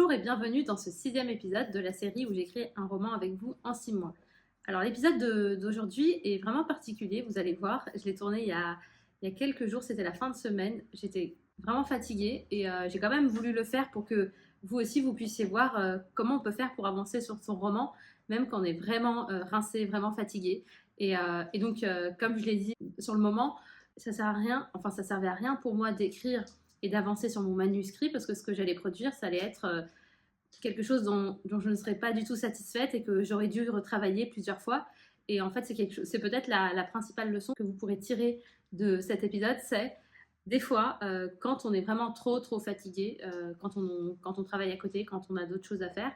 Bonjour et bienvenue dans ce sixième épisode de la série où j'écris un roman avec vous en 6 mois. Alors l'épisode d'aujourd'hui est vraiment particulier, vous allez voir. Je l'ai tourné il y a quelques jours, c'était la fin de semaine. J'étais vraiment fatiguée et j'ai quand même voulu le faire pour que vous aussi vous puissiez voir comment on peut faire pour avancer sur son roman, même quand on est vraiment rincé, vraiment fatigué. Et donc, comme je l'ai dit sur le moment, ça sert à rien, enfin ça servait à rien pour moi d'écrire et d'avancer sur mon manuscrit parce que ce que j'allais produire, ça allait être quelque chose dont je ne serais pas du tout satisfaite et que j'aurais dû retravailler plusieurs fois. Et en fait, c'est peut-être la principale leçon que vous pourrez tirer de cet épisode, c'est des fois, quand on est vraiment trop fatigué, quand on travaille à côté, quand on a d'autres choses à faire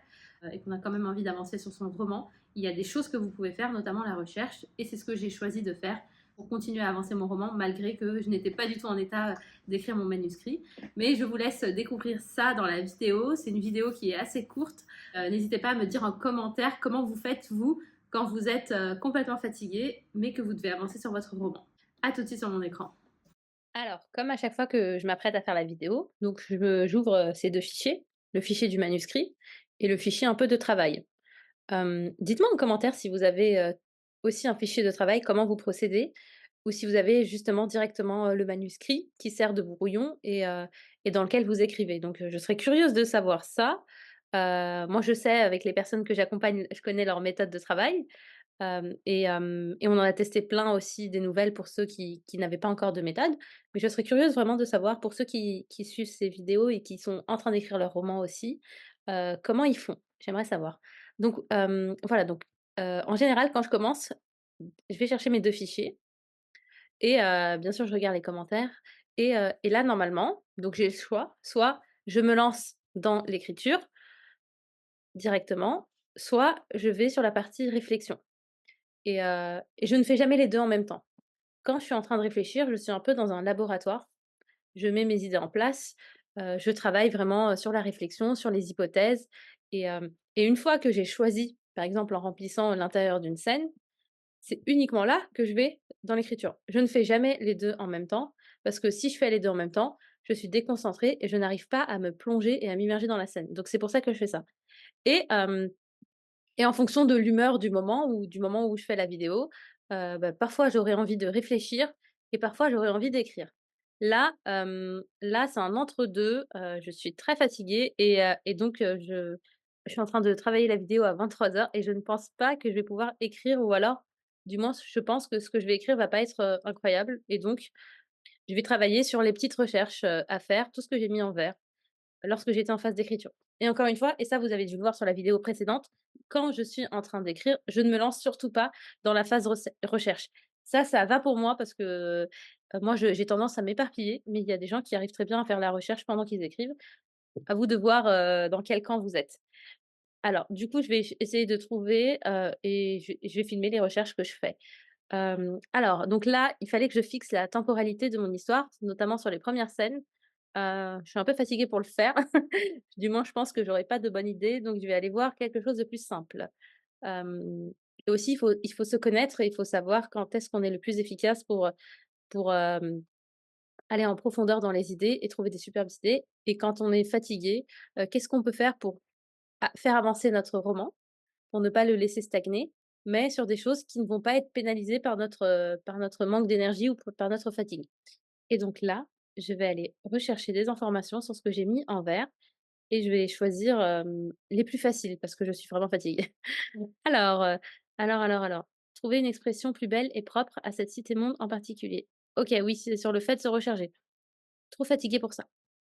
et qu'on a quand même envie d'avancer sur son roman, il y a des choses que vous pouvez faire, notamment la recherche. Et c'est ce que j'ai choisi de faire pour continuer à avancer mon roman, malgré que je n'étais pas du tout en état d'écrire mon manuscrit. Mais je vous laisse découvrir ça dans la vidéo. C'est une vidéo qui est assez courte. N'hésitez pas à me dire en commentaire comment vous faites, vous, quand vous êtes complètement fatigué, mais que vous devez avancer sur votre roman. À tout de suite sur mon écran. Alors, comme à chaque fois que je m'apprête à faire la vidéo, donc j'ouvre ces 2 fichiers, le fichier du manuscrit et le fichier un peu de travail. Dites-moi en commentaire si vous avez, aussi un fichier de travail, comment vous procédez ou si vous avez justement directement, le manuscrit qui sert de brouillon et dans lequel vous écrivez. Donc, je serais curieuse de savoir ça. Moi, je sais avec les personnes que j'accompagne, je connais leur méthode de travail. Et on en a testé plein aussi des nouvelles pour ceux qui n'avaient pas encore de méthode. Mais je serais curieuse vraiment de savoir pour ceux qui suivent ces vidéos et qui sont en train d'écrire leur roman aussi, comment ils font? J'aimerais savoir. Donc, voilà, donc, en général, quand je commence, je vais chercher mes 2 fichiers et bien sûr, je regarde les commentaires et là, normalement, donc j'ai le choix, soit je me lance dans l'écriture directement, soit je vais sur la partie réflexion. Et je ne fais jamais les 2 en même temps. Quand je suis en train de réfléchir, je suis un peu dans un laboratoire. Je mets mes idées en place, je travaille vraiment, sur la réflexion, sur les hypothèses et une fois que j'ai choisi, par exemple en remplissant l'intérieur d'une scène, c'est uniquement là que je vais dans l'écriture. Je ne fais jamais les 2 en même temps parce que si je fais les 2 en même temps, je suis déconcentrée et je n'arrive pas à me plonger et à m'immerger dans la scène. Donc c'est pour ça que je fais ça et hem et en fonction de l'humeur du moment ou du moment où je fais la vidéo, parfois j'aurais envie de réfléchir et parfois j'aurais envie d'écrire. Là, c'est un entre-deux, je suis très fatiguée et donc je suis en train de travailler la vidéo à 23h et je ne pense pas que je vais pouvoir écrire ou alors, du moins, je pense que ce que je vais écrire va pas être, incroyable et donc je vais travailler sur les petites recherches, à faire, tout ce que j'ai mis en vert lorsque j'étais en phase d'écriture. Et encore une fois, et ça vous avez dû le voir sur la vidéo précédente, quand je suis en train d'écrire, je ne me lance surtout pas dans la phase recherche. Ça va pour moi parce que, moi j'ai tendance à m'éparpiller, mais il y a des gens qui arrivent très bien à faire la recherche pendant qu'ils écrivent. À vous de voir, dans quel camp vous êtes. Alors du coup, je vais essayer de trouver, et je vais filmer les recherches que je fais. Alors donc là, il fallait que je fixe la temporalité de mon histoire, notamment sur les premières scènes. Je suis un peu fatiguée pour le faire. Du moins, je pense que j'aurai pas de bonne idée, donc je vais aller voir quelque chose de plus simple. Hem et aussi il faut se connaître et il faut savoir quand est-ce qu'on est le plus efficace pour aller en profondeur dans les idées et trouver des superbes idées et quand on est fatigué, qu'est-ce qu'on peut faire pour faire avancer notre roman, pour ne pas le laisser stagner, mais sur des choses qui ne vont pas être pénalisées par notre manque d'énergie ou par notre fatigue. Et donc là, je vais aller rechercher des informations sur ce que j'ai mis en vert et je vais choisir, les plus faciles parce que je suis vraiment fatiguée. Alors, alors, trouver une expression plus belle et propre à cette cité-monde en particulier. OK, oui, c'est sur le fait de se recharger. Trop fatiguée pour ça.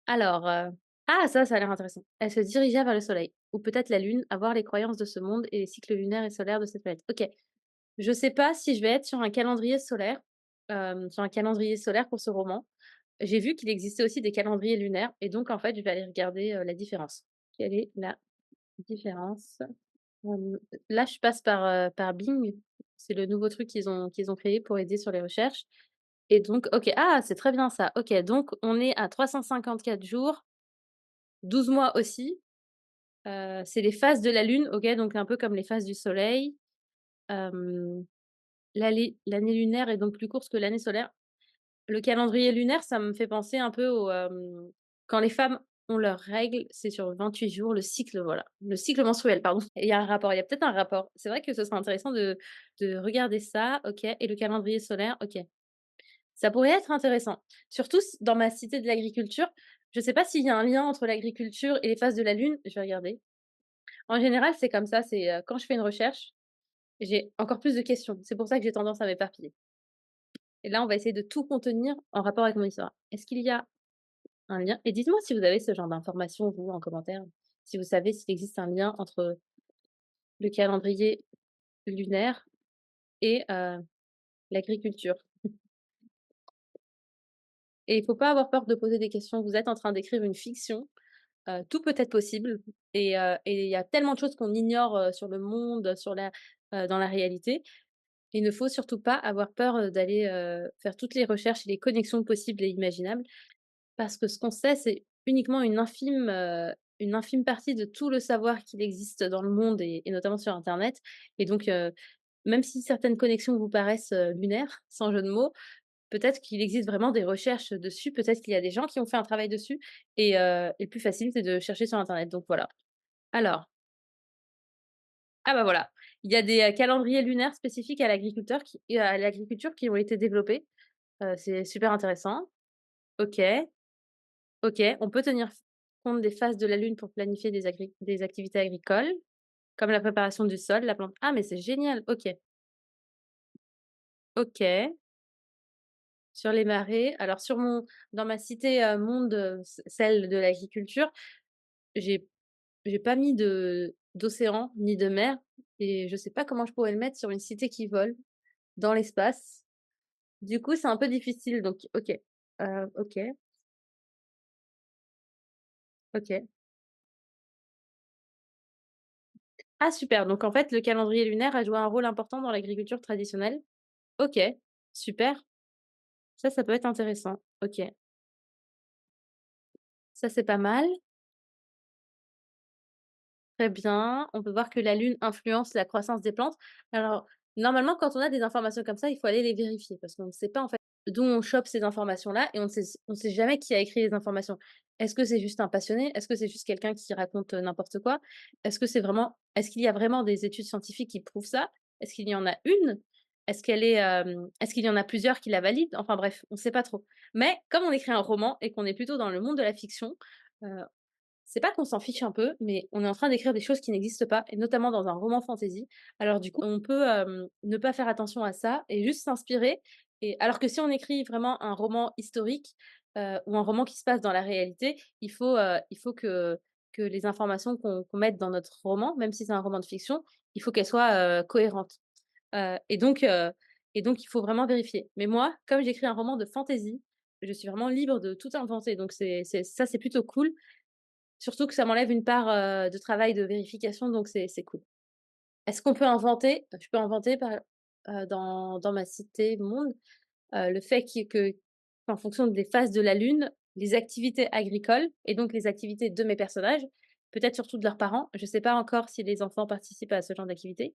Alors, ah ça a l'air intéressant. Elle se dirigea vers le soleil ou peut-être la lune, à voir les croyances de ce monde et les cycles lunaires et solaires de cette planète. OK. Je sais pas si je vais être sur un calendrier solaire, pour ce roman. J'ai vu qu'il existait aussi des calendriers lunaires et donc en fait, je vais aller regarder, la différence. Quelle est la différence? Hem, Là, je passe par Bing. C'est le nouveau truc qu'ils ont créé pour aider sur les recherches et donc OK, ah, c'est très bien ça. OK, donc on est à 354 jours, 12 mois aussi. C'est les phases de la lune, OK, donc un peu comme les phases du soleil. Hem, l'année lunaire est donc plus courte que l'année solaire. Le calendrier lunaire, ça me fait penser un peu quand les femmes ont leurs règles, c'est sur 28 jours, le cycle, voilà, le cycle menstruel, pardon. Et il y a un rapport, il y a peut-être un rapport. C'est vrai que ce serait intéressant de regarder ça, OK, et le calendrier solaire, OK. Ça pourrait être intéressant. Surtout dans ma cité de l'agriculture, je ne sais pas s'il y a un lien entre l'agriculture et les phases de la lune, je vais regarder. En général, c'est comme ça, c'est, quand je fais une recherche, j'ai encore plus de questions. C'est pour ça que j'ai tendance à m'éparpiller. Et là, on va essayer de tout contenir en rapport avec mon histoire. Est-ce qu'il y a un lien? Et dites-moi si vous avez ce genre d'informations, vous, en commentaire. Si vous savez s'il existe un lien entre le calendrier lunaire et l'agriculture. Et il faut pas avoir peur de poser des questions. Vous êtes en train d'écrire une fiction, tout peut être possible et il y a tellement de choses qu'on ignore, sur le monde, dans la réalité. Il ne faut surtout pas avoir peur, d'aller, faire toutes les recherches et les connexions possibles et imaginables. Parce que ce qu'on sait, c'est uniquement une infime partie de tout le savoir qu'il existe dans le monde et notamment sur internet et donc même si certaines connexions vous paraissent, lunaires, sans jeu de mots, peut-être qu'il existe vraiment des recherches dessus, peut-être qu'il y a des gens qui ont fait un travail dessus et le plus facile, c'est de chercher sur internet, donc voilà. Alors, ah bah, voilà, il y a des, calendriers lunaires spécifiques à l'agriculture qui ont été développés, c'est super intéressant. OK. OK, on peut tenir compte des phases de la lune pour planifier des activités agricoles, comme la préparation du sol, la plante ah mais c'est génial! OK, OK. Sur les marées, alors dans ma cité, monde, celle de l'agriculture, j'ai j'ai pas mis d'océan ni de mer et je sais pas comment je pourrais le mettre sur une cité qui vole dans l'espace. Du coup, c'est un peu difficile donc OK. OK, OK. Ah super, donc en fait, le calendrier lunaire a joué un rôle important dans l'agriculture traditionnelle? OK, super. Ça peut être intéressant. OK, ça, c'est pas mal. Très bien. On peut voir que la lune influence la croissance des plantes. Alors, normalement, quand on a des informations comme ça, il faut aller les vérifier parce qu'on ne sait pas, en fait, d'où on chope ces informations-là et on ne sait jamais qui a écrit les informations. Est-ce que c'est juste un passionné? Est-ce que c'est juste quelqu'un qui raconte, n'importe quoi? Est-ce qu'il y a vraiment des études scientifiques qui prouvent ça? Est-ce qu'il y en a une? Est-ce qu'il y en a plusieurs qui la valident? Enfin bref, on ne sait pas trop. Mais comme on écrit un roman et qu'on est plutôt dans le monde de la fiction, heu c'est pas qu'on s'en fiche un peu, mais on est en train d'écrire des choses qui n'existent pas et notamment dans un roman fantasy. Alors du coup, on peut, ne pas faire attention à ça et juste s'inspirer et alors que si on écrit vraiment un roman historique, ou un roman qui se passe dans la réalité, il faut que les informations qu'on mette dans notre roman, même si c'est un roman de fiction, il faut qu'elles soient, cohérentes. Et donc il faut vraiment vérifier. Mais moi, comme j'écris un roman de fantasy, je suis vraiment libre de tout inventer donc c'est plutôt cool. Surtout que ça m'enlève une part, de travail de vérification, donc c'est cool. Est-ce qu'on peut inventer? Je peux inventer dans ma cité monde, le fait qu'en fonction des phases de la lune, les activités agricoles et donc les activités de mes personnages, peut-être surtout de leurs parents, je ne sais pas encore si les enfants participent à ce genre d'activité.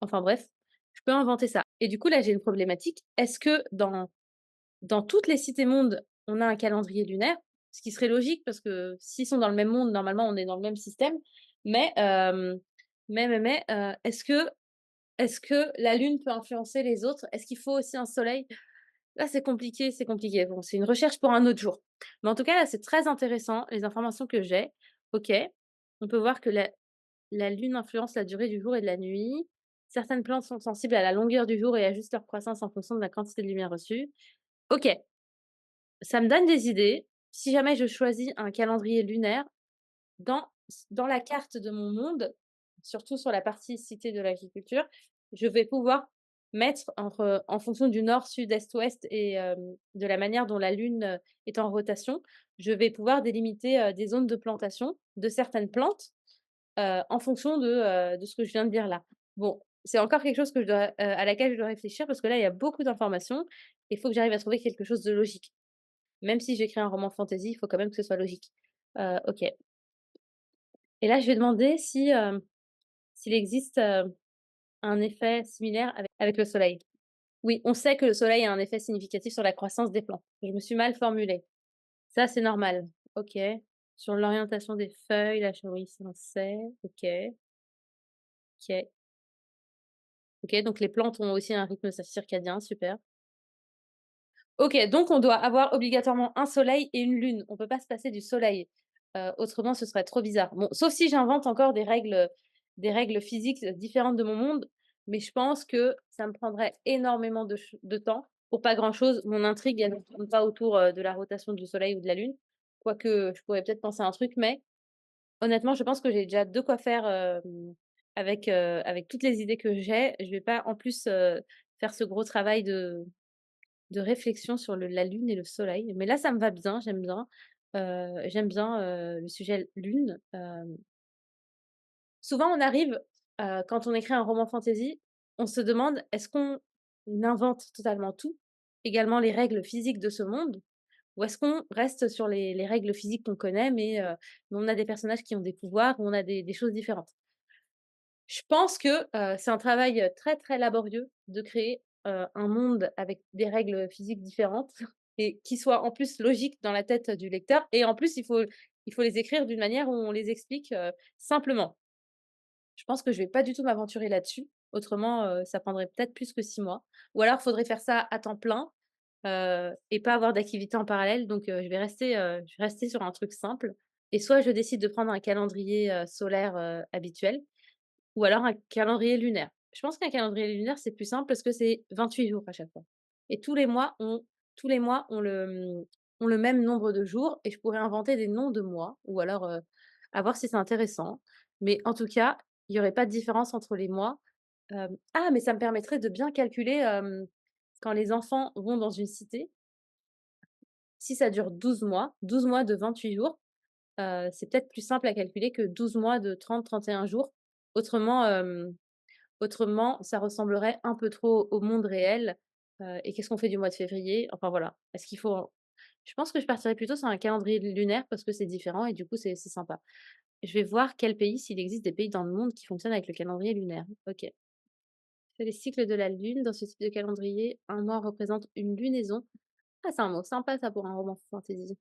Enfin bref, je peux inventer ça et du coup là, j'ai une problématique. Est-ce que dans toutes les cités-mondes, on a un calendrier lunaire, ce qui serait logique parce que s'ils sont dans le même monde, normalement, on est dans le même système. Mais, est-ce que la Lune peut influencer les autres? Est-ce qu'il faut aussi un soleil? Là, c'est compliqué, c'est compliqué. Bon, c'est une recherche pour un autre jour. Mais en tout cas, là, c'est très intéressant, les informations que j'ai. OK, on peut voir que la Lune influence la durée du jour et de la nuit. Certaines plantes sont sensibles à la longueur du jour et ajustent leur croissance en fonction de la quantité de lumière reçue. OK. Ça me donne des idées. Si jamais je choisis un calendrier lunaire, dans dans la carte de mon monde, surtout sur la partie cité de l'agriculture, je vais pouvoir mettre en fonction du nord, sud, est, ouest et de la manière dont la lune, est en rotation, je vais pouvoir délimiter, des zones de plantation de certaines plantes, en fonction de ce que je viens de dire là. Bon, c'est encore quelque chose à laquelle je dois réfléchir parce que là, il y a beaucoup d'informations et il faut que j'arrive à trouver quelque chose de logique. Même si j'écris un roman fantasy, il faut quand même que ce soit logique. OK et là, je vais demander s'il existe, un effet similaire avec le soleil. Oui, on sait que le soleil a un effet significatif sur la croissance des plantes. Je me suis mal formulée. Ça, c'est normal. OK. Sur l'orientation des feuilles, la chauve s'en sait. OK, OK, OK, donc les plantes ont aussi un rythme circadien, super. OK, donc on doit avoir obligatoirement un soleil et une lune. On peut pas se passer du soleil, autrement ce serait trop bizarre. Bon, sauf si j'invente encore des règles physiques, différentes de mon monde, mais je pense que ça me prendrait énormément de temps pour pas grand chose. Mon intrigue, elle ne tourne pas autour, de la rotation du soleil ou de la lune, quoique je pourrais peut-être penser à un truc, mais honnêtement, je pense que j'ai déjà de quoi faire, avec toutes les idées que j'ai. Je vais pas en plus, faire ce gros travail de réflexion sur la lune et le soleil. Mais là, ça me va bien, j'aime bien. J'aime bien, le sujet lune. Souvent on arrive, quand on écrit un roman fantasy, on se demande: «Est-ce qu'on invente totalement tout, également les règles physiques de ce monde? Ou est-ce qu'on reste sur les règles physiques qu'on connaît, mais on a des personnages qui ont des pouvoirs, ou on a des choses différentes?» Je pense que, c'est un travail, très, très laborieux de créer, un monde avec des règles physiques différentes et qui soient en plus logiques dans la tête du lecteur, et en plus il faut les écrire d'une manière où on les explique, simplement. Je pense que je vais pas du tout m'aventurer là-dessus, autrement, ça prendrait peut-être plus que 6 mois, ou alors faudrait faire ça à temps plein, et pas avoir d'activité en parallèle, donc je vais rester sur un truc simple, et soit je décide de prendre un calendrier, solaire, habituel, ou alors un calendrier lunaire. Je pense qu'un calendrier lunaire, c'est plus simple parce que c'est 28 jours à chaque fois, et tous les mois ont le même nombre de jours, et je pourrais inventer des noms de mois, ou alors, à voir si c'est intéressant. Mais en tout cas, il y aurait pas de différence entre les mois. Ah, mais ça me permettrait de bien calculer, quand les enfants vont dans une cité, si ça dure 12 mois de 28 jours, c'est peut-être plus simple à calculer que 12 mois de 30-31 jours. Autrement, autrement, ça ressemblerait un peu trop au monde réel, et qu'est-ce qu'on fait du mois de février? Enfin voilà. Est-ce qu'il faut Je pense que je partirais plutôt sur un calendrier lunaire parce que c'est différent et du coup c'est sympa. Je vais voir quel pays, s'il existe des pays dans le monde qui fonctionnent avec le calendrier lunaire. OK. C'est les cycles de la lune. Dans ce type de calendrier, un mois représente une lunaison. Ah, c'est un mot sympa ça pour un roman fantasy.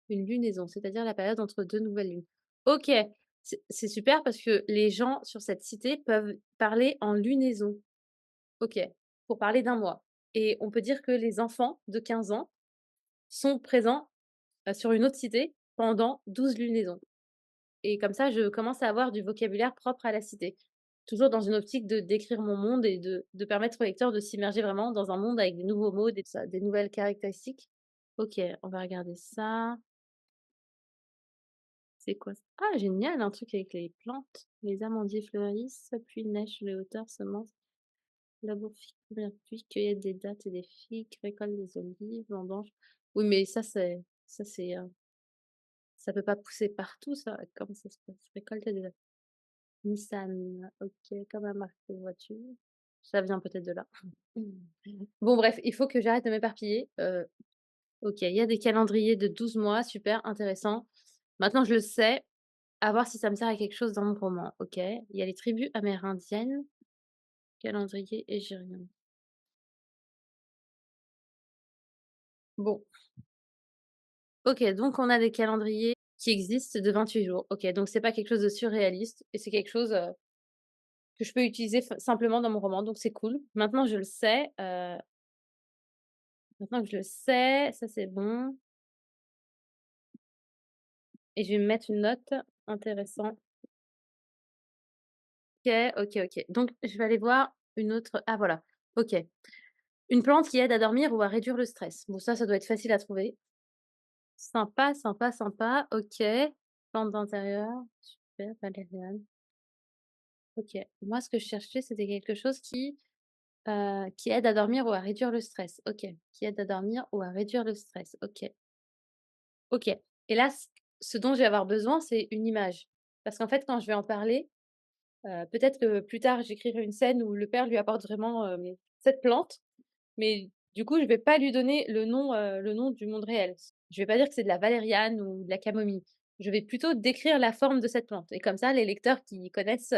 Une lunaison, c'est-à-dire la période entre 2 nouvelles lunes. OK, c'est super parce que les gens sur cette cité peuvent parler en lunaison. OK, pour parler d'un mois, et on peut dire que les enfants de 15 ans sont présents, sur une autre cité pendant 12 lunaisons, et comme ça, je commence à avoir du vocabulaire propre à la cité. Toujours dans une optique de décrire mon monde et de permettre au lecteur de s'immerger vraiment dans un monde avec des nouveaux mots, des nouvelles caractéristiques. OK, on va regarder ça. C'est quoi ça? Ah génial, un truc avec les plantes. Les amandiers fleurissent, pluie, neige sur les hauteurs, semences, labour, figue, première pluie, cueillette des dattes et des figues, récolte des olives, vendange. Oui, mais ça peut pas pousser partout ça. Comment ça se passe? Récolte des dattes. Nissan, OK, comme la marque de voiture. Ça vient peut-être de là. Bon bref, il faut que j'arrête de m'éparpiller. OK, il y a des calendriers de 12 mois, super intéressant. Maintenant je le sais. À voir si ça me sert à quelque chose dans mon roman. OK. Il y a les tribus amérindiennes, calendrier égérien. Bon, OK, donc on a des calendriers qui existent de 28 jours. OK, donc c'est pas quelque chose de surréaliste, et c'est quelque chose, que je peux utiliser simplement dans mon roman, donc c'est cool. Maintenant que je le sais, ça c'est bon, et je vais me mettre une note. Intéressant. OK, OK, OK. Donc je vais aller voir une autre, ah voilà, OK. Une plante qui aide à dormir ou à réduire le stress. Bon ça doit être facile à trouver. Sympa, sympa, sympa, OK. Plante d'intérieur, super, valériane. OK. Moi, ce que je cherchais, c'était quelque chose qui aide à dormir ou à réduire le stress. OK. Qui aide à dormir ou à réduire le stress. OK. OK. Et là, ce dont je vais avoir besoin, c'est une image. Parce qu'en fait, quand je vais en parler, peut-être que plus tard, j'écrirai une scène où le père lui apporte vraiment, cette plante. Mais du coup, je vais pas lui donner le nom du monde réel. Je vais pas dire que c'est de la valériane ou de la camomille. Je vais plutôt décrire la forme de cette plante, et comme ça, les lecteurs qui connaissent,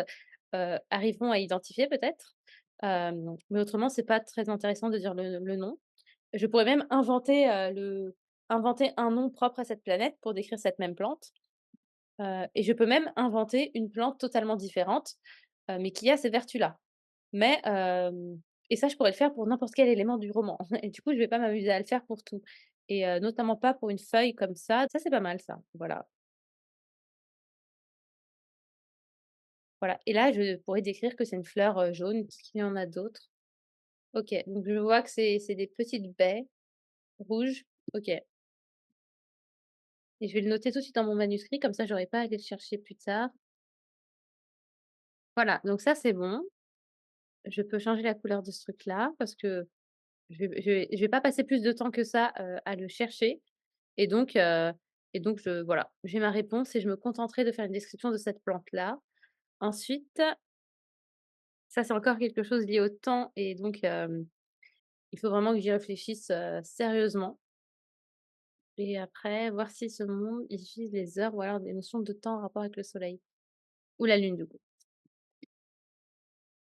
arriveront à identifier peut-être. Mais autrement, c'est pas très intéressant de dire le nom. Je pourrais même inventer un nom propre à cette planète pour décrire cette même plante. et je peux même inventer une plante totalement différente, mais qui a ces vertus-là. Mais et ça, je pourrais le faire pour n'importe quel élément du roman et du coup, je vais pas m'amuser à le faire pour tout et notamment pas pour une feuille comme ça. Ça, c'est pas mal ça, voilà. Voilà et là, je pourrais décrire que c'est une fleur, jaune. Est-ce qu'il y en a d'autres? OK, donc je vois que c'est des petites baies rouges. OK et je vais le noter tout de suite dans mon manuscrit, comme ça j'aurai pas à aller le chercher plus tard. Voilà, donc ça, c'est bon. Je peux changer la couleur de ce truc-là parce que je vais pas passer plus de temps que ça, à le chercher et donc je voilà, j'ai ma réponse et je me contenterai de faire une description de cette plante-là. Ensuite, ça, c'est encore quelque chose lié au temps et donc il faut vraiment que j'y réfléchisse, sérieusement et après voir si ce monde il utilise les heures ou alors des notions de temps en rapport avec le soleil ou la lune, du coup.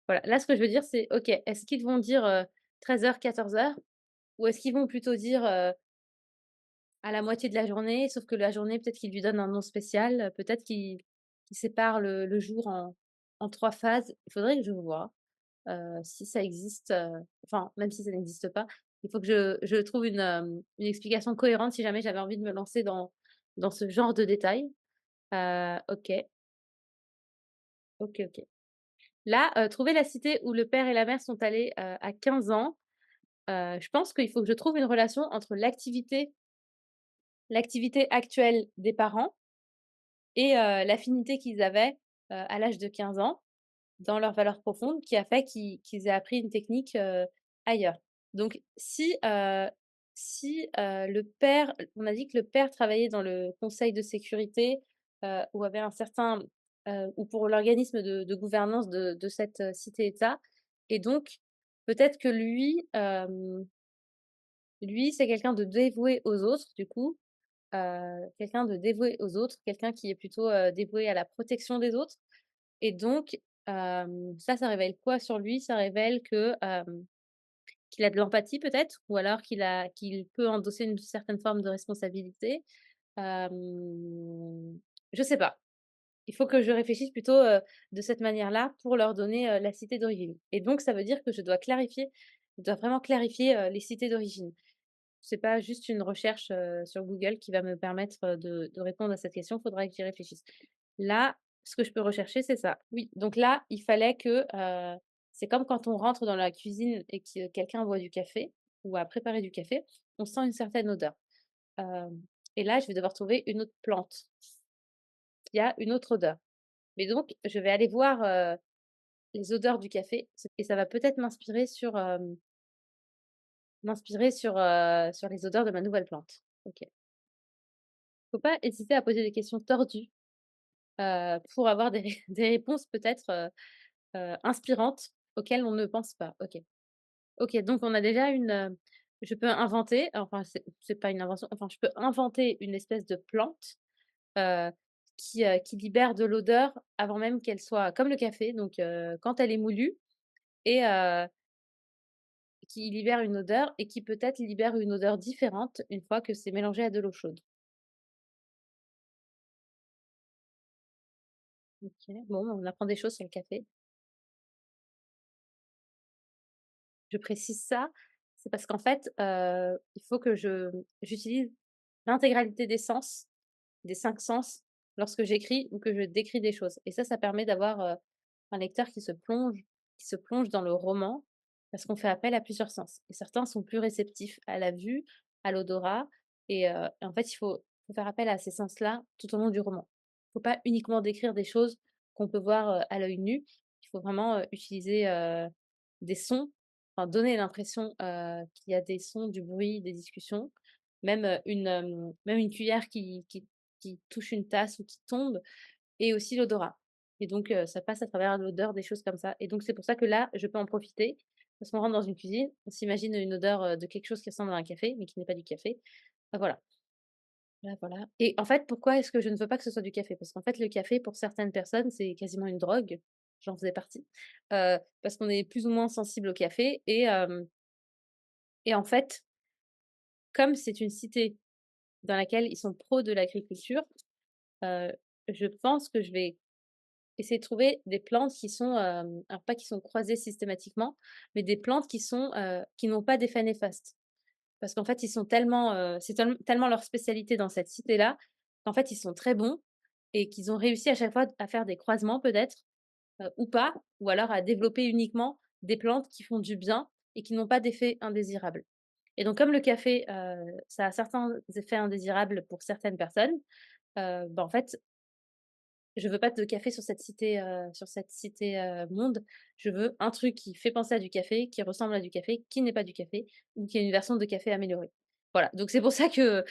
Voilà, là, ce que je veux dire, c'est OK, est-ce qu'ils vont dire, 13h-14h ou est-ce qu'ils vont plutôt dire, à la moitié de la journée, sauf que la journée, peut-être qu'ils lui donnent un nom spécial, peut-être qu'ils séparent le jour en 3 phases. Il faudrait que je vois, si ça existe, enfin, même si ça n'existe pas, il faut que je trouve une explication cohérente si jamais j'avais envie de me lancer dans ce genre de détails. OK, OK, OK. Là, trouver la cité où le père et la mère sont allés, à 15 ans, je pense qu'il faut que je trouve une relation entre l'activité actuelle des parents et l'affinité qu'ils avaient, à l'âge de 15 ans, dans leurs valeurs profondes, qui a fait qu'ils aient appris une technique, ailleurs. Donc si le père on a dit que le père travaillait dans le conseil de sécurité, ou avait un certain ou pour l'organisme de gouvernance de cette, cité-État et donc peut-être que lui, c'est quelqu'un de dévoué aux autres, du coup, quelqu'un de dévoué aux autres, quelqu'un qui est plutôt, dévoué à la protection des autres et donc ça révèle quoi sur lui? Ça révèle que, qu'il a de l'empathie peut-être? Ou alors qu'il peut endosser une certaine forme de responsabilité? Je sais pas. Il faut que je réfléchisse plutôt, de cette manière-là pour leur donner, la cité d'origine et donc ça veut dire que je dois vraiment clarifier, les cités d'origine. C'est pas juste une recherche, sur Google qui va me permettre, de répondre à cette question, il faudra que j'y réfléchisse. Là, ce que je peux rechercher, c'est ça. Oui, donc là, il fallait que, c'est comme quand on rentre dans la cuisine et que quelqu'un boit du café ou a préparé du café, on sent une certaine odeur. Hem et là, je vais devoir trouver une autre plante qui a une autre odeur. Mais donc je vais aller voir, les odeurs du café et ça va peut-être m'inspirer sur les odeurs de ma nouvelle plante. OK. Faut pas hésiter à poser des questions tordues, pour avoir des ré des réponses peut-être, inspirantes auxquelles on ne pense pas. OK. OK, donc on a déjà je peux inventer, enfin c'est pas une invention, enfin je peux inventer une espèce de plante, heu, qui libère de l'odeur avant même qu'elle soit comme le café, donc quand elle est moulue et qui libère une odeur et qui peut-être libère une odeur différente une fois que c'est mélangé à de l'eau chaude. OK, bon, on apprend des choses sur le café. Je précise ça, c'est parce qu'en fait, il faut que j'utilise l'intégralité des 5 sens lorsque j'écris ou que je décris des choses et ça permet d'avoir, un lecteur qui se plonge dans le roman parce qu'on fait appel à plusieurs sens et certains sont plus réceptifs à la vue, à l'odorat et en fait, il faut faire appel à ces sens-là tout au long du roman. Il faut pas uniquement décrire des choses qu'on peut voir, à l'œil nu. Il faut vraiment, utiliser, des sons, enfin donner l'impression, qu'il y a des sons, du bruit, des discussions, même une cuillère qui touche une tasse ou qui tombe et aussi l'odorat et donc ça passe à travers l'odeur, des choses comme ça et donc c'est pour ça que là, je peux en profiter parce qu'on rentre dans une cuisine, on s'imagine une odeur, de quelque chose qui ressemble à un café, mais qui n'est pas du café. Voilà, voilà et en fait, pourquoi est-ce que je ne veux pas que ce soit du café? Parce qu'en fait, le café, pour certaines personnes, c'est quasiment une drogue. J'en faisais partie, parce qu'on est plus ou moins sensible au café et en fait, comme c'est une cité dans laquelle ils sont pros de l'agriculture, je pense que je vais essayer de trouver des plantes qui sont, alors pas qui sont croisées systématiquement, mais des plantes qui n'ont pas d'effet néfaste. Parce qu'en fait, ils sont tellement, c'est tellement leur spécialité dans cette cité-là, qu'en fait, ils sont très bons et qu'ils ont réussi à chaque fois à faire des croisements peut-être, ou pas, ou alors à développer uniquement des plantes qui font du bien et qui n'ont pas d'effets indésirables. Et donc comme le café, ça a certains effets indésirables pour certaines personnes, bah, en fait, je veux pas de café sur cette cité, monde. Je veux un truc qui fait penser à du café, qui ressemble à du café, qui n'est pas du café ou qui est une version de café améliorée. Voilà, donc c'est pour ça que,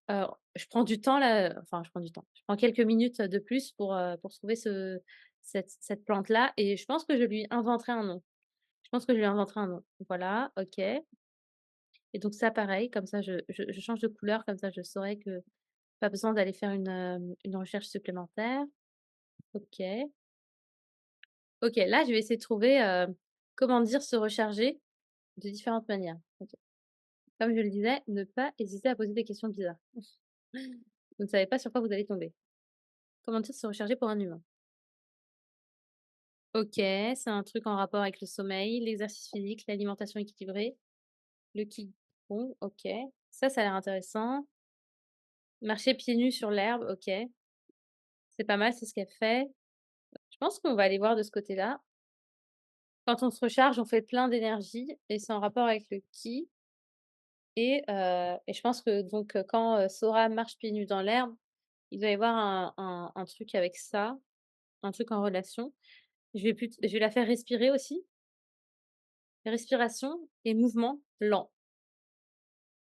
je prends du temps là, enfin je prends du temps. Je prends quelques minutes de plus pour trouver cette plante-là et je pense que je lui inventerai un nom. Je pense que je lui inventerai un nom. Voilà, OK, et donc ça pareil, comme ça je change de couleur, comme ça je saurai que pas besoin d'aller faire une recherche supplémentaire. OK. OK, là, je vais essayer de trouver, comment dire se recharger de différentes manières. OK. Comme je le disais, ne pas hésiter à poser des questions bizarres. Vous ne savez pas sur quoi vous allez tomber. Comment dire se recharger pour un humain? OK, c'est un truc en rapport avec le sommeil, l'exercice physique, l'alimentation équilibrée, le qigong, OK. Ça a l'air intéressant. Marcher pieds nus sur l'herbe, OK. C'est pas mal, c'est ce qu'elle fait. Je pense qu'on va aller voir de ce côté-là. Quand on se recharge, on fait plein d'énergie et c'est en rapport avec le ki. Et je pense que donc, quand, Sora marche pieds nus dans l'herbe, il doit y avoir un truc avec ça, un truc en relation. Je vais la faire respirer aussi. Respiration et mouvement lent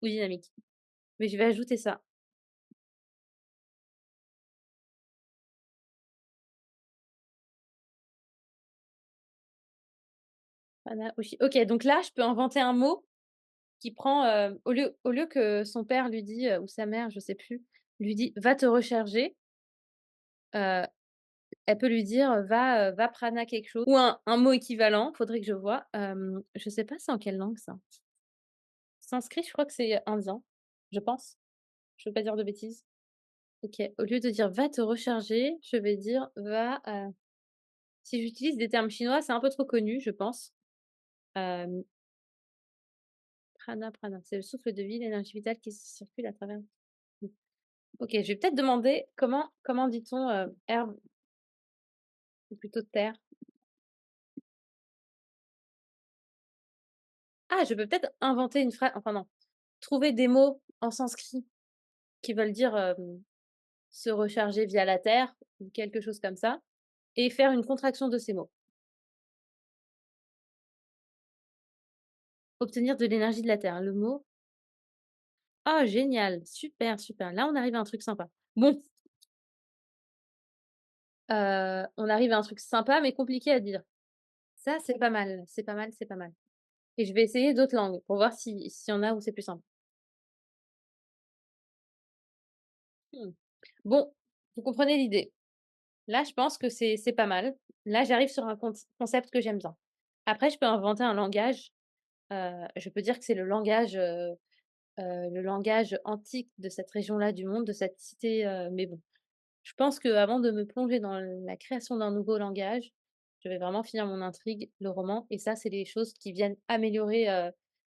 ou dynamique. Mais je vais ajouter ça. Prana Ushi. OK, donc là, je peux inventer un mot qui prend, au lieu que son père lui dit, ou sa mère, je sais plus, lui dit: «Va te recharger», heu, elle peut lui dire, «Va prana quelque chose» ou un mot équivalent, faudrait que je vois. Je sais pas c'est en quelle langue ça? Sanskrit, je crois que c'est indien, je pense. Je veux pas dire de bêtises. OK, au lieu de dire: «Va te recharger», je vais dire: «Va», si j'utilise des termes chinois, c'est un peu trop connu, je pense. Hem, prana, c'est le souffle de vie, l'énergie vitale qui circule à travers. Mmh. OK, je vais peut-être demander comment dit-on, herbe ou plutôt terre? Ah, je peux peut-être inventer une phrase, enfin non, trouver des mots en sanskrit qui veulent dire, se recharger via la terre ou quelque chose comme ça et faire une contraction de ces mots. Obtenir de l'énergie de la terre, le mot. Ah génial, super, super. Là, on arrive à un truc sympa. Bon, on arrive à un truc sympa mais compliqué à dire. Ça, c'est pas mal, c'est pas mal, c'est pas mal, et je vais essayer d'autres langues pour voir s'il y en a où c'est plus simple. Mmh. Bon, vous comprenez l'idée. Là, je pense que c'est pas mal. Là, j'arrive sur un concept que j'aime bien. Après, je peux inventer un langage, je peux dire que c'est le langage antique de cette région-là du monde, de cette cité, mais bon. Je pense qu'avant de me plonger dans la création d'un nouveau langage, je vais vraiment finir mon intrigue, le roman, et ça, c'est les choses qui viennent améliorer,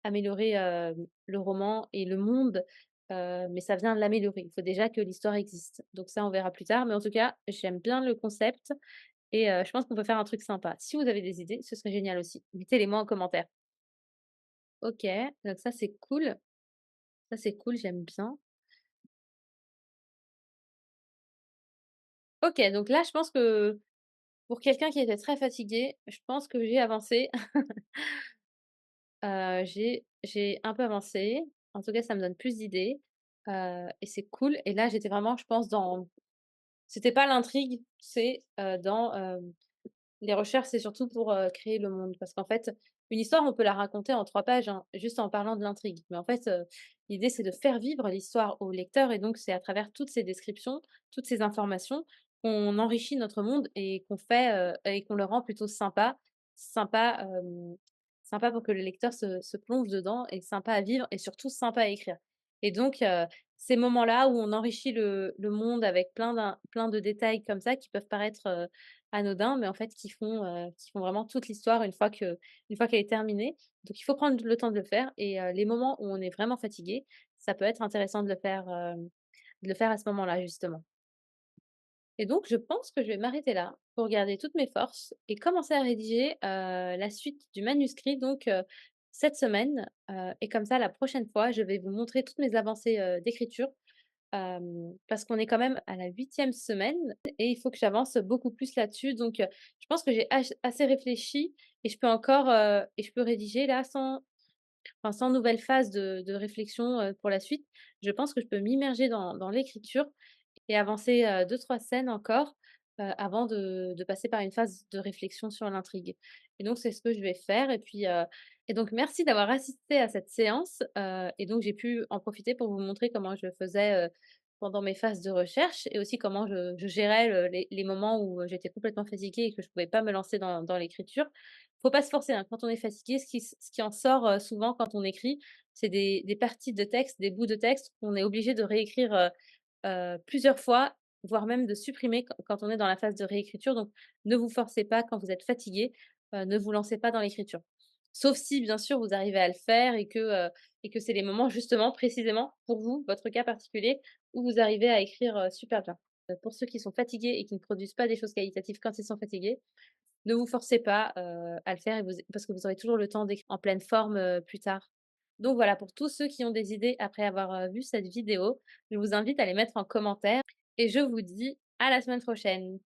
le roman et le monde, mais ça vient l'améliorer. Il faut déjà que l'histoire existe. Donc ça, on verra plus tard, mais en tout cas, j'aime bien le concept et je pense qu'on peut faire un truc sympa. Si vous avez des idées, ce serait génial aussi. Mettez-les-moi en commentaire. OK, donc ça c'est cool, j'aime bien. OK, donc là, je pense que pour quelqu'un qui était très fatigué, je pense que j'ai avancé. J'ai un peu avancé. En tout cas, ça me donne plus d'idées, et c'est cool, et là, j'étais vraiment, je pense, dans c'était pas l'intrigue, c'est, dans, les recherches, c'est surtout pour, créer le monde. Parce qu'en fait, une histoire, on peut la raconter en 3 pages, hein, juste en parlant de l'intrigue. Mais en fait, l'idée, c'est de faire vivre l'histoire au lecteur, et donc c'est à travers toutes ces descriptions, toutes ces informations qu'on enrichit notre monde et qu'on le rend plutôt sympa, sympa pour que le lecteur se plonge dedans, et sympa à vivre et surtout sympa à écrire. Et donc ces moments-là où on enrichit le monde avec plein de détails comme ça qui peuvent paraître, anodins, mais en fait qui font vraiment toute l'histoire une fois qu'elle est terminée. Donc il faut prendre le temps de le faire et les moments où on est vraiment fatigué, ça peut être intéressant de le faire à ce moment-là justement. Et donc je pense que je vais m'arrêter là pour garder toutes mes forces et commencer à rédiger, la suite du manuscrit donc cette semaine, et comme ça la prochaine fois, je vais vous montrer toutes mes avancées, d'écriture. Parce qu'on est quand même à la 8e semaine et il faut que j'avance beaucoup plus là-dessus donc je pense que j'ai assez réfléchi et je peux encore, et je peux rédiger là sans nouvelle phase de réflexion, pour la suite. Je pense que je peux m'immerger dans l'écriture et avancer, 2-3 scènes encore, avant de passer par une phase de réflexion sur l'intrigue. Et donc c'est ce que je vais faire et donc merci d'avoir assisté à cette séance, et donc j'ai pu en profiter pour vous montrer comment je faisais, pendant mes phases de recherche et aussi comment je gérais les moments où, j'étais complètement fatiguée et que je pouvais pas me lancer dans l'écriture. Faut pas se forcer, hein. Quand on est fatigué, ce qui en sort, souvent quand on écrit, c'est des parties de texte, des bouts de texte qu'on est obligé de réécrire, plusieurs fois, voire même de supprimer quand on est dans la phase de réécriture. Donc ne vous forcez pas quand vous êtes fatigué, ne vous lancez pas dans l'écriture. Sauf si bien sûr vous arrivez à le faire et que c'est les moments justement précisément pour vous, votre cas particulier, où vous arrivez à écrire, super bien. Pour ceux qui sont fatigués et qui ne produisent pas des choses qualitatives quand ils sont fatigués, ne vous forcez pas, à le faire et parce que vous aurez toujours le temps d'écrire en pleine forme, plus tard. Donc voilà, pour tous ceux qui ont des idées après avoir, vu cette vidéo, je vous invite à les mettre en commentaire et je vous dis à la semaine prochaine.